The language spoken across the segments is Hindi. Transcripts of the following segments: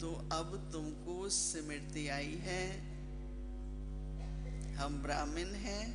तो अब तुमको स्मृति आई है, हम ब्राह्मण हैं,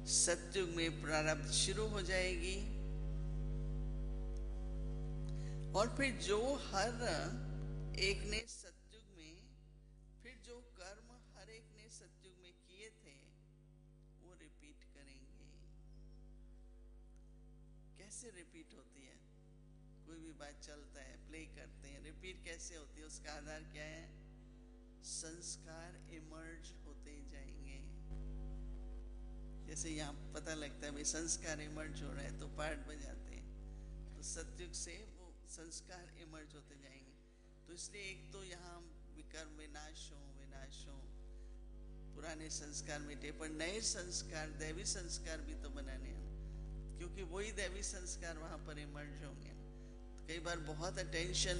सतयुग में प्रारब्ध शुरू हो जाएगी। और फिर जो हर एक ने सतयुग में, फिर जो कर्म हर एक ने सतयुग में किए थे वो रिपीट करेंगे। कैसे रिपीट होती है? कोई भी बात चलता है, प्ले करते हैं, रिपीट कैसे होती है? उसका आधार क्या है? संस्कार इमर्ज होते जाएंगे। जैसे यहाँ पता लगता है भाई संस्कार इमर्ज हो रहा है तो पार्ट बजाते हैं, तो सतयुग से वो संस्कार इमर्ज होते जाएंगे। तो इसलिए एक तो यहाँ विकर्म विनाश हो, पुराने संस्कार मिटे, पर नए संस्कार, दैवी संस्कार भी तो बनाने हैं, क्योंकि वही दैवी संस्कार वहां पर इमर्ज होंगे। तो कई बार बहुत अटेंशन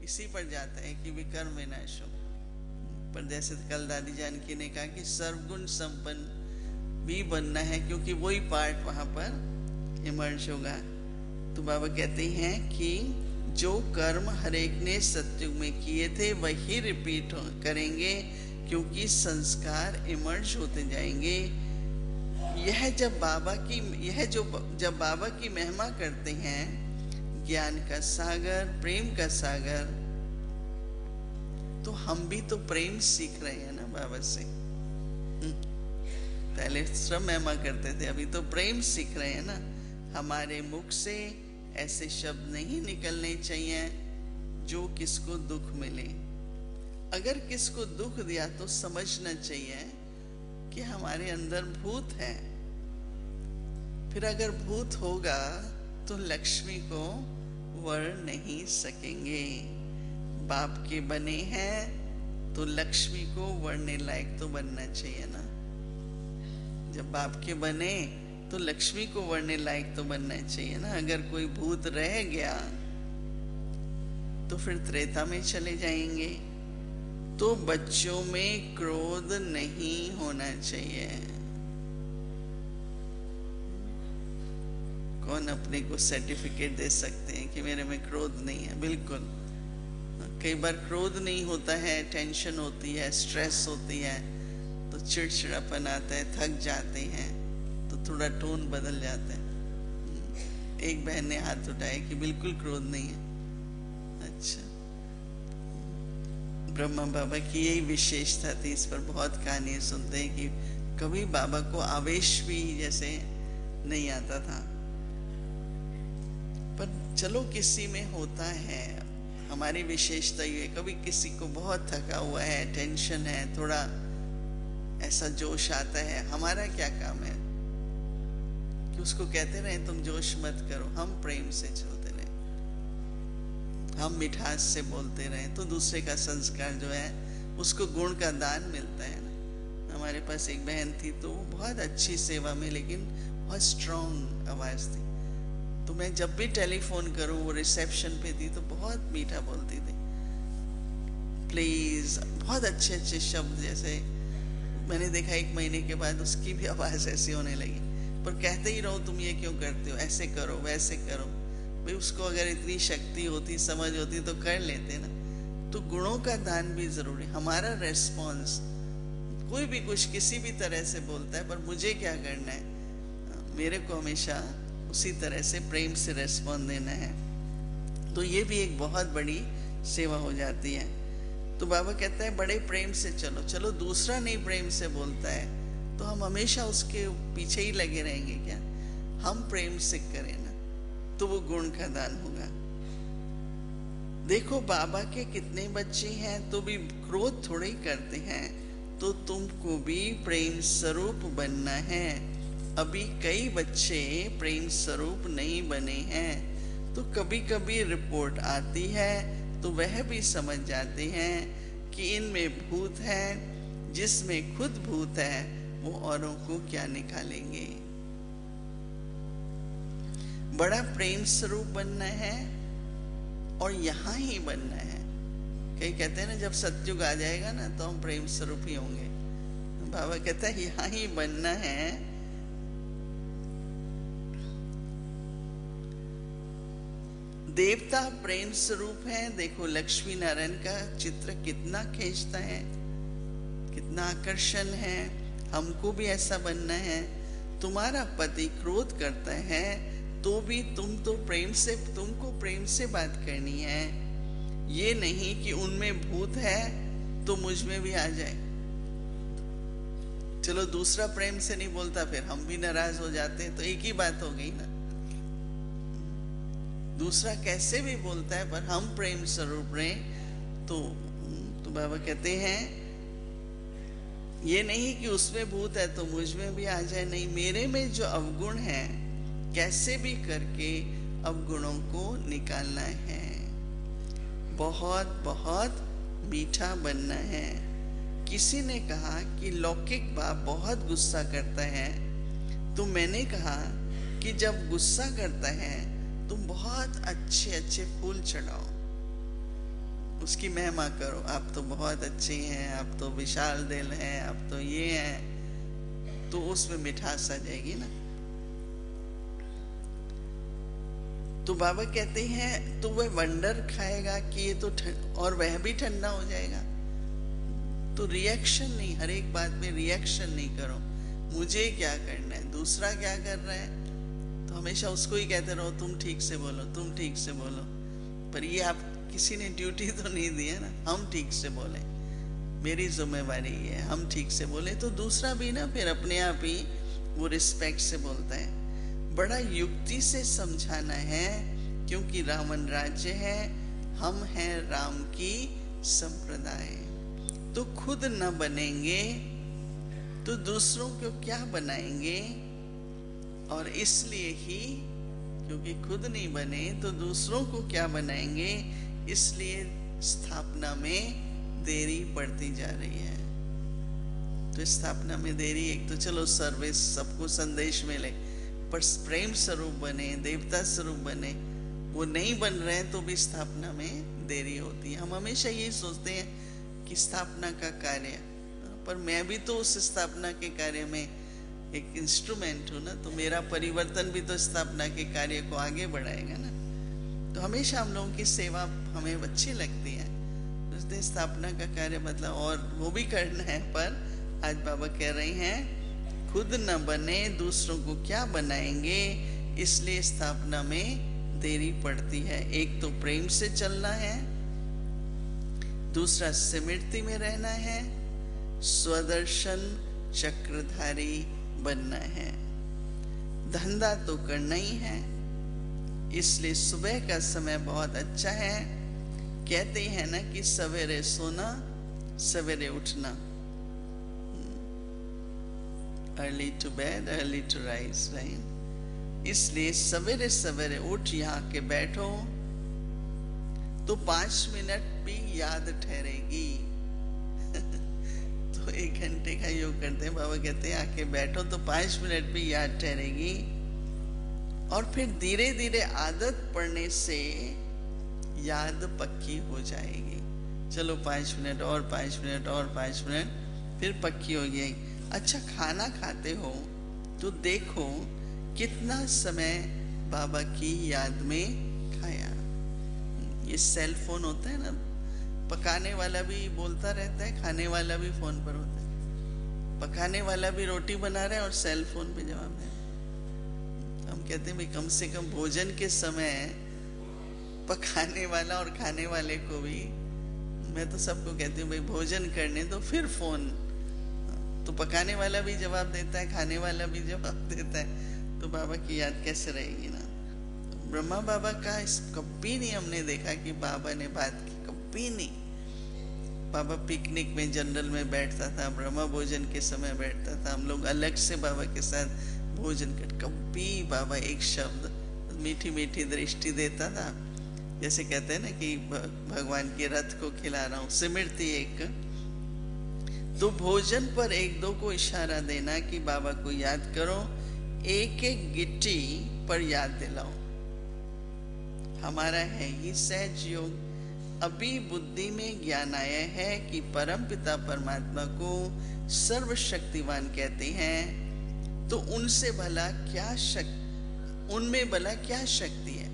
इसी पर जाता है कि विकर्म विनाश हो, पर जैसे कल दादी जानकी ने कहा कि सर्वगुण संपन्न भी बनना है, क्योंकि वही पार्ट वहां पर इमर्ज होगा। तो बाबा कहते हैं कि जो कर्म हर एक ने सतयुग में किए थे वही रिपीट करेंगे, क्योंकि संस्कार इमर्ज होते जाएंगे। यह जब बाबा की महिमा करते हैं, ज्ञान का सागर, प्रेम का सागर, तो हम भी तो प्रेम सीख रहे हैं ना बाबा से। पहले सब महिमा करते थे, अभी तो प्रेम सीख रहे हैं ना। हमारे मुख से ऐसे शब्द नहीं निकलने चाहिए जो किसको दुख मिले। अगर किसको दुख दिया तो समझना चाहिए कि हमारे अंदर भूत है। फिर अगर भूत होगा तो लक्ष्मी को वर नहीं सकेंगे। बाप के बने हैं तो लक्ष्मी को वरने लायक तो बनना चाहिए ना। जब बाप के बने तो लक्ष्मी को वरने लायक तो बनना चाहिए ना। अगर कोई भूत रह गया तो फिर त्रेता में चले जाएंगे। तो बच्चों में क्रोध नहीं होना चाहिए। कौन अपने को सर्टिफिकेट दे सकते हैं कि मेरे में क्रोध नहीं है? बिल्कुल। कई बार क्रोध नहीं होता है, टेंशन होती है, स्ट्रेस होती है, तो चिड़चिड़ापन आता है, थक जाते हैं, तो थोड़ा टोन बदल जाता है। एक बहन ने हाथ उठाया कि बिल्कुल क्रोध नहीं है। अच्छा, ब्रह्मा बाबा की यही विशेषता थी। इस पर बहुत कहानियां सुनते हैं कि कभी बाबा को आवेश भी जैसे नहीं आता था। पर चलो किसी में होता है, हमारी विशेषता ये है, कभी किसी को बहुत थका हुआ है, टेंशन है, थोड़ा ऐसा जोश आता है, हमारा क्या काम है कि उसको कहते रहे तुम जोश मत करो, हम प्रेम से चलते रहे, हम मिठास से बोलते रहे, तो दूसरे का संस्कार जो है उसको गुण का दान मिलता है ना। हमारे पास एक बहन थी तो वो बहुत अच्छी सेवा में, लेकिन बहुत स्ट्रॉन्ग आवाज थी। तो मैं जब भी टेलीफोन करूं, वो रिसेप्शन पे थी तो बहुत मीठा बोलती थी, प्लीज, बहुत अच्छे अच्छे शब्द। जैसे मैंने देखा 1 महीने के बाद उसकी भी आवाज ऐसी होने लगी। पर कहते ही रहो तुम ये क्यों करते हो, ऐसे करो वैसे करो। भाई उसको अगर इतनी शक्ति होती, समझ होती तो कर लेते ना। तो गुणों का दान भी जरूरी। हमारा रेस्पॉन्स, कोई भी कुछ किसी भी तरह से बोलता है, पर मुझे क्या करना है, मेरे को हमेशा उसी तरह से प्रेम से रेस्पॉन्ड देना है। तो ये भी एक बहुत बड़ी सेवा हो जाती है। तो बाबा कहता है बड़े प्रेम से चलो। चलो दूसरा नहीं प्रेम से बोलता है तो हम हमेशा उसके पीछे ही लगे रहेंगे क्या? हम प्रेम से करें ना, तो वो गुण का दान होगा। देखो बाबा के कितने बच्चे हैं तो भी क्रोध थोड़े ही करते हैं। तो तुमको भी प्रेम स्वरूप बनना है। अभी कई बच्चे प्रेम स्वरूप नहीं बने हैं, तो कभी कभी रिपोर्ट आती है तो वह भी समझ जाते हैं कि इनमें भूत है। जिसमें खुद भूत है वो औरों को क्या निकालेंगे। बड़ा प्रेम स्वरूप बनना है और यहाँ ही बनना है। कई कहते हैं ना जब सतयुग आ जाएगा ना तो हम प्रेम स्वरूप ही होंगे। बाबा कहता है यहाँ ही बनना है। देवता प्रेम स्वरूप है। देखो लक्ष्मी नारायण का चित्र कितना खींचता है, कितना आकर्षण है। हमको भी ऐसा बनना है। तुम्हारा पति क्रोध करता है तो भी तुमको प्रेम से बात करनी है। ये नहीं कि उनमें भूत है तो मुझ में भी आ जाए। चलो दूसरा प्रेम से नहीं बोलता, फिर हम भी नाराज हो जाते हैं, तो एक ही बात हो गई ना। दूसरा कैसे भी बोलता है पर हम प्रेम स्वरूप रहे तो बाबा कहते हैं ये नहीं कि उसमें भूत है तो मुझ में भी आ जाए। नहीं, मेरे में जो अवगुण है कैसे भी करके अवगुणों को निकालना है। बहुत बहुत मीठा बनना है। किसी ने कहा कि लौकिक बाप बहुत गुस्सा करता है, तो मैंने कहा कि जब गुस्सा करता है तुम बहुत अच्छे अच्छे फूल चढ़ाओ, उसकी महिमा करो। आप तो बहुत अच्छे हैं, आप तो विशाल दिल हैं, आप तो ये हैं, तो उसमें मिठास आ जाएगी ना। तो बाबा कहते हैं तो वह वंडर खाएगा कि ये तो और वह भी ठंडा हो जाएगा। तो रिएक्शन नहीं, हर एक बात में रिएक्शन नहीं करो। मुझे क्या करना है, दूसरा क्या कर रहा है, तो हमेशा उसको ही कहते रहो तुम ठीक से बोलो, तुम ठीक से बोलो। पर ये आप किसी ने ड्यूटी तो नहीं दी है ना, हम ठीक से बोले, मेरी जिम्मेवारी है हम ठीक से बोले, तो दूसरा भी ना फिर अपने आप ही वो रिस्पेक्ट से बोलता है। बड़ा युक्ति से समझाना है, क्योंकि रावण राज्य है, हम हैं राम की संप्रदाय। तो खुद न बनेंगे तो दूसरों को क्या बनाएंगे। और इसलिए ही, क्योंकि खुद नहीं बने तो दूसरों को क्या बनाएंगे, इसलिए स्थापना में देरी पड़ती जा रही है। तो स्थापना में देरी, एक तो चलो सर्विस सबको संदेश मिले, पर प्रेम स्वरूप बने, देवता स्वरूप बने, वो नहीं बन रहे हैं तो भी स्थापना में देरी होती है। हम हमेशा यही सोचते हैं कि स्थापना का कार्य, पर मैं भी तो उस स्थापना के कार्य में एक इंस्ट्रूमेंट हूँ ना, तो मेरा परिवर्तन भी तो स्थापना के कार्य को आगे बढ़ाएगा ना। तो हमेशा हम लोगों की सेवा हमें अच्छी लगती है, तो स्थापना का कार्य मतलब और वो भी करना है। पर आज बाबा कह रहे हैं खुद न बने दूसरों को क्या बनाएंगे, इसलिए स्थापना में देरी पड़ती है। एक तो प्रेम से चलना है, दूसरा स्मृति में रहना है, स्वदर्शन चक्रधारी बनना है। धंधा तो करना ही है, इसलिए सुबह का समय बहुत अच्छा है। कहते हैं ना कि सवेरे सोना सवेरे उठना, early to bed early to rise, right. इसलिए सवेरे सवेरे उठ यहाँ के बैठो तो 5 मिनट भी याद ठहरेगी। तो 1 घंटे का योग करते हैं, बाबा कहते हैं आके बैठो तो 5 मिनट भी याद ठहरेगी। और फिर धीरे धीरे आदत पड़ने से याद पक्की हो जाएगी। चलो 5 मिनट और 5 मिनट और 5 मिनट, फिर पक्की हो गई। अच्छा, खाना खाते हो तो देखो कितना समय बाबा की याद में खाया। ये सेल फोन होता है ना, पकाने वाला भी बोलता रहता है, खाने वाला भी फोन पर होता है। पकाने वाला भी रोटी बना रहा है और सेल फोन पे जवाब दे रहा है। हम कहते हैं भाई कम से कम भोजन के समय पकाने वाला और खाने वाले को भी, मैं तो सबको कहती हूँ भाई भोजन करने तो फिर फोन। तो पकाने वाला भी जवाब देता है, खाने वाला भी जवाब देता है, तो बाबा की याद कैसे रहेगी ना। तो ब्रह्मा बाबा का कभी नहीं हमने देखा कि बाबा ने बात की, कभी नहीं। बाबा पिकनिक में जनरल में बैठता था, ब्रह्मा भोजन के समय बैठता था, हम लोग अलग से बाबा के साथ भोजन कर, कभी बाबा एक शब्द, मीठी मीठी दृष्टि देता था। जैसे कहते हैं ना कि भगवान के रथ को खिला रहा हूँ, स्मृति एक। तो भोजन पर 1-2 को इशारा देना कि बाबा को याद करो, एक एक गिट्टी पर याद दिलाओ। हमारा है ही सहज योग। अभी बुद्धि में ज्ञान आया है कि परम पिता परमात्मा को सर्वशक्तिवान कहते हैं, तो उनसे भला क्या उनमें भला क्या शक्ति है।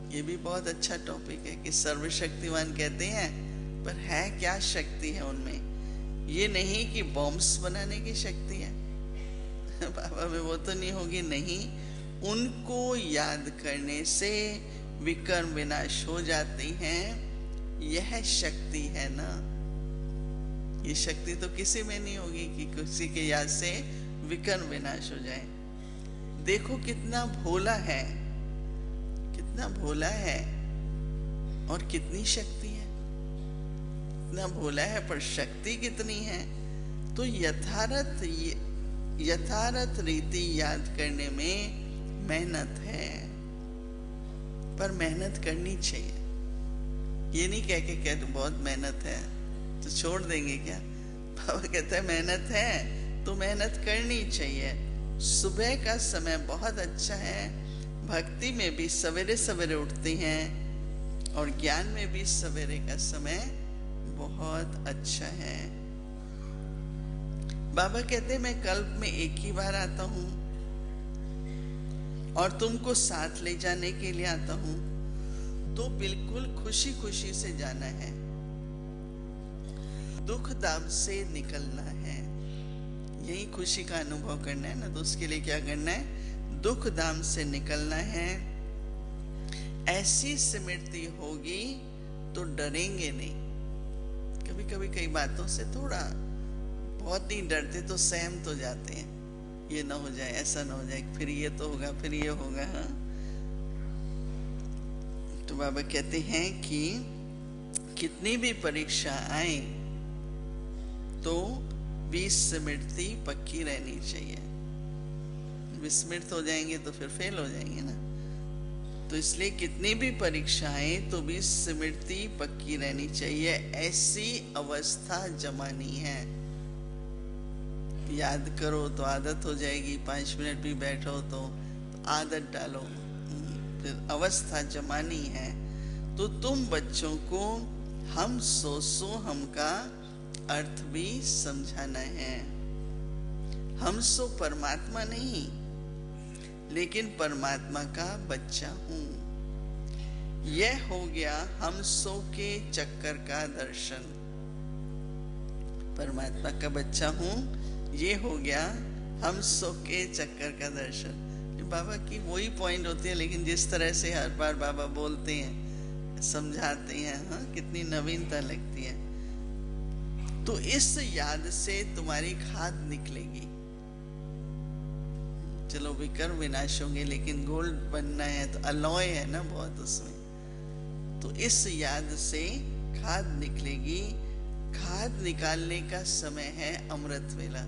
ये भी बहुत अच्छा टॉपिक है कि सर्वशक्तिमान कहते हैं, पर है क्या शक्ति है उनमें? ये नहीं कि बॉम्ब्स बनाने की शक्ति है बाबा में वो तो नहीं होगी, नहीं। उनको याद करने से विकर्म विनाश हो जाती हैं, यह शक्ति है ना। ये शक्ति तो किसी में नहीं होगी कि किसी के याद से विकर्म विनाश हो जाए। देखो कितना भोला है, कितना भोला है और कितनी शक्ति है। इतना भोला है पर शक्ति कितनी है। तो यथार्थ रीति याद करने में मेहनत है, पर मेहनत करनी चाहिए। ये नहीं कह के क्या बहुत मेहनत है तो छोड़ देंगे क्या। बाबा कहता है मेहनत है तो मेहनत करनी चाहिए। सुबह का समय बहुत अच्छा है, भक्ति में भी सवेरे सवेरे उठती हैं और ज्ञान में भी सवेरे का समय बहुत अच्छा है। बाबा कहते हैं मैं कल्प में एक ही बार आता हूं और तुमको साथ ले जाने के लिए आता हूं, तो बिल्कुल खुशी खुशी से जाना है, दुख दाब से निकलना है। यही खुशी का अनुभव करना है ना, तो उसके लिए क्या करना है? दुख दाम से निकलना है। ऐसी स्मृति होगी तो डरेंगे नहीं। कभी कभी कई बातों से थोड़ा बहुत नहीं डरते तो सहम तो जाते हैं, ये ना हो जाए, ऐसा ना हो जाए, फिर ये तो होगा, फिर ये होगा। हाँ, तो बाबा कहते हैं कि कितनी भी परीक्षा आए तो विस्मृति पक्की रहनी चाहिए। विस्मृत हो जाएंगे तो फिर फेल हो जाएंगे ना। तो इसलिए कितनी भी परीक्षाएं तो विस्मृति पक्की रहनी चाहिए। ऐसी अवस्था जमानी है। याद करो तो आदत हो जाएगी, 5 मिनट भी बैठो तो आदत डालो, फिर अवस्था जमानी है। तो तुम बच्चों को हम सो हम का अर्थ भी समझाना है। हम सो परमात्मा नहीं, लेकिन परमात्मा का बच्चा हूं। यह हो गया हम सो के चक्कर का दर्शन। परमात्मा का बच्चा हूं, ये हो गया हम सो के चक्कर का दर्शन। बाबा की वही पॉइंट होती है, लेकिन जिस तरह से हर बार बाबा बोलते हैं, समझाते हैं, हाँ, कितनी नवीनता लगती है। तो इस याद से तुम्हारी खाद निकलेगी। चलो विकर्म विनाश होंगे, लेकिन गोल्ड बनना है तो अलॉय है ना बहुत उसमें। तो इस याद से खाद निकलेगी। खाद निकालने का समय है अमृत वेला।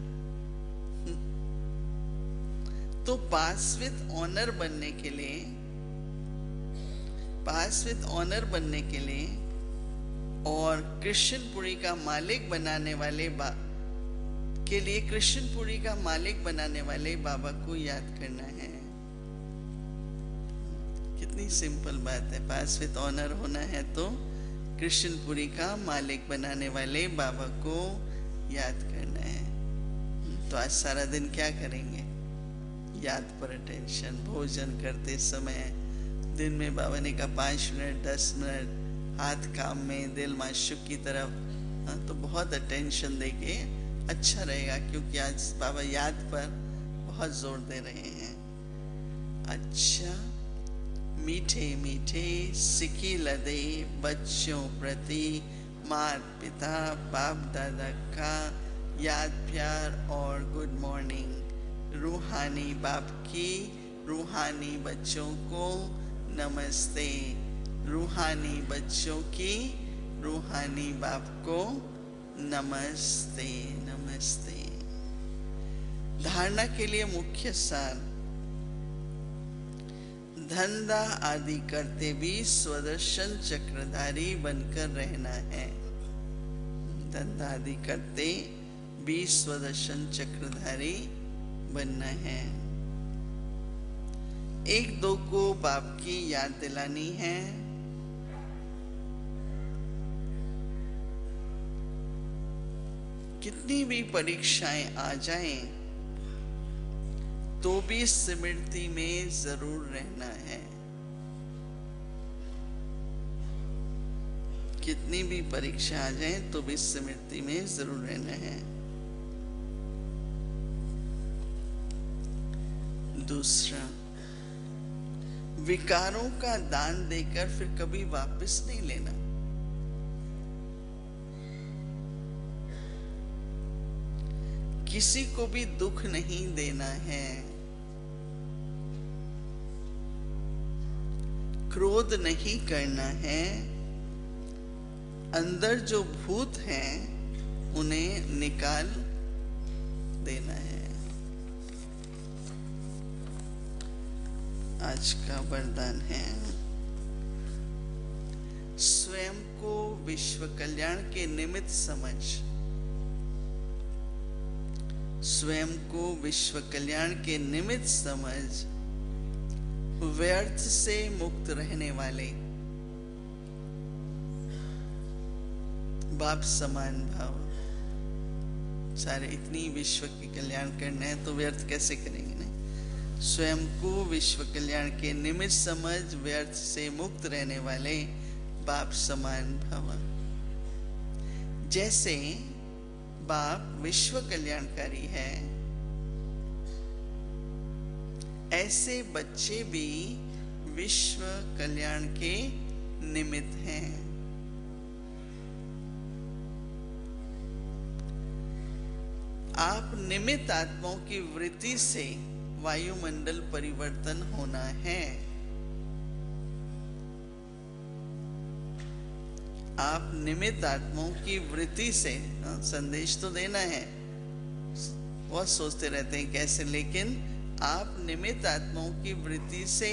तो पास विद ऑनर बनने के लिए, पास विद ऑनर बनने के लिए और कृष्णपुरी का मालिक बनाने वाले के लिए, कृष्णपुरी का मालिक बनाने वाले बाबा को याद करना है। कितनी सिंपल बात है। पास विद ऑनर होना है तो कृष्णपुरी का मालिक बनाने वाले बाबा को याद करना है। तो आज सारा दिन क्या करेंगे? याद पर अटेंशन। भोजन करते समय दिन में बाबा ने कहा 5 मिनट 10 मिनट हाथ काम में, दिल माशूक की तरफ। हाँ, तो बहुत अटेंशन देके अच्छा रहेगा, क्योंकि आज बाबा याद पर बहुत जोर दे रहे हैं। अच्छा, मीठे मीठे सिकी लदे बच्चों प्रति माता पिता बाप दादा का याद प्यार और गुड मॉर्निंग। रूहानी बाप की रूहानी बच्चों को नमस्ते। रूहानी बच्चों की रूहानी बाप को नमस्ते नमस्ते। धारणा के लिए मुख्य सार, धंधा आदि करते भी स्वदर्शन चक्रधारी बनकर रहना है। धंधा आदि करते भी स्वदर्शन चक्रधारी बनना है। एक दो को बाप की याद दिलानी है। कितनी भी परीक्षाएं आ जाएं तो भी स्मृति में जरूर रहना है। कितनी भी परीक्षा आ जाए तो भी स्मृति में जरूर रहना है। दूसरा, विकारों का दान देकर फिर कभी वापस नहीं लेना। किसी को भी दुख नहीं देना है, क्रोध नहीं करना है, अंदर जो भूत हैं उन्हें निकाल देना है। आज का वरदान है, स्वयं को विश्व कल्याण के निमित्त समझ। स्वयं को विश्व कल्याण के निमित्त समझ, व्यर्थ से मुक्त रहने वाले, बाप समान भाव। सारे इतनी विश्व के कल्याण करना है तो व्यर्थ कैसे करेंगे ना। स्वयं को विश्व कल्याण के निमित्त समझ, व्यर्थ से मुक्त रहने वाले, बाप समान भव। जैसे बाप विश्व कल्याणकारी है, ऐसे बच्चे भी विश्व कल्याण के निमित्त हैं। आप निमित्त आत्माओं की वृत्ति से वायुमंडल परिवर्तन होना है। आप निमित्त आत्माओं की वृत्ति से संदेश तो देना है, बहुत सोचते रहते हैं कैसे, लेकिन आप निमित्त आत्माओं की वृत्ति से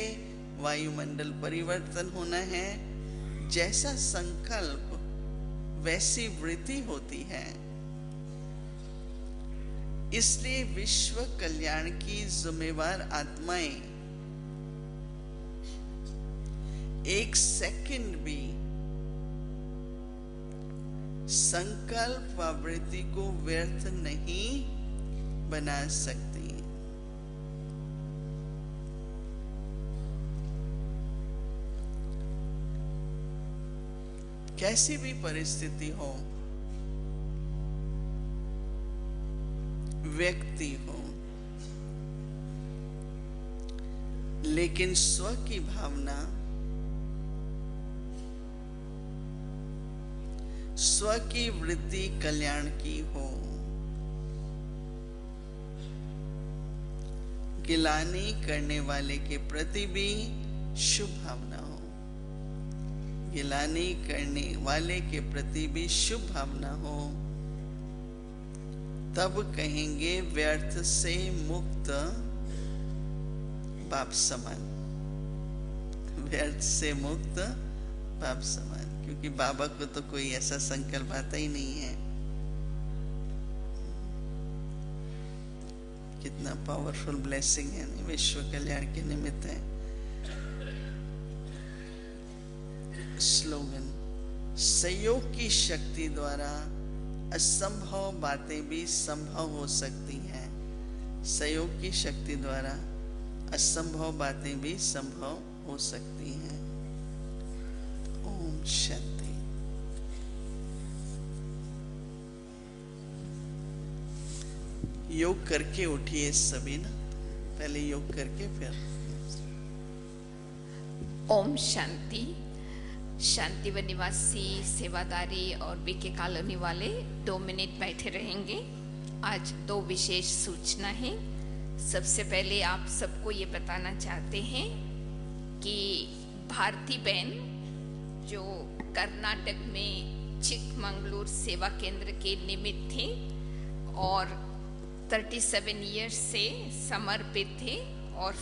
वायुमंडल परिवर्तन होना है। जैसा संकल्प वैसी वृत्ति होती है। इसलिए विश्व कल्याण की जिम्मेवार आत्माएं एक सेकंड भी संकल्प व वृत्ति को व्यर्थ नहीं बना सकती। कैसी भी परिस्थिति हो, व्यक्ति हो, लेकिन स्व की भावना, स्व की वृत्ति कल्याण की हो। गिलानी करने वाले के प्रति भी शुभ भावना हो। गिलानी करने वाले के प्रति भी शुभ भावना हो, तब कहेंगे व्यर्थ से मुक्त बाप समान। व्यर्थ से मुक्त बाप समान, क्योंकि बाबा को तो कोई ऐसा संकल्प आता ही नहीं है। कितना पावरफुल ब्लेसिंग है, विश्व कल्याण के निमित्त है। स्लोगन, सहयोग की शक्ति द्वारा असंभव बातें भी संभव हो सकती हैं। सहयोग की शक्ति द्वारा असंभव बातें भी संभव हो सकती हैं। ओम शांति। योग करके उठिए सभी ना, पहले योग करके फिर। ओम शांति। शांतिवन निवासी, सेवादारी और बीके कॉलोनी वाले 2 मिनट बैठे रहेंगे। आज 2 विशेष सूचना है। सबसे पहले आप सबको ये बताना चाहते हैं कि भारती बहन जो कर्नाटक में चिकमंगलूर सेवा केंद्र के निमित्त थे और 37 ईयर्स से समर्पित थे और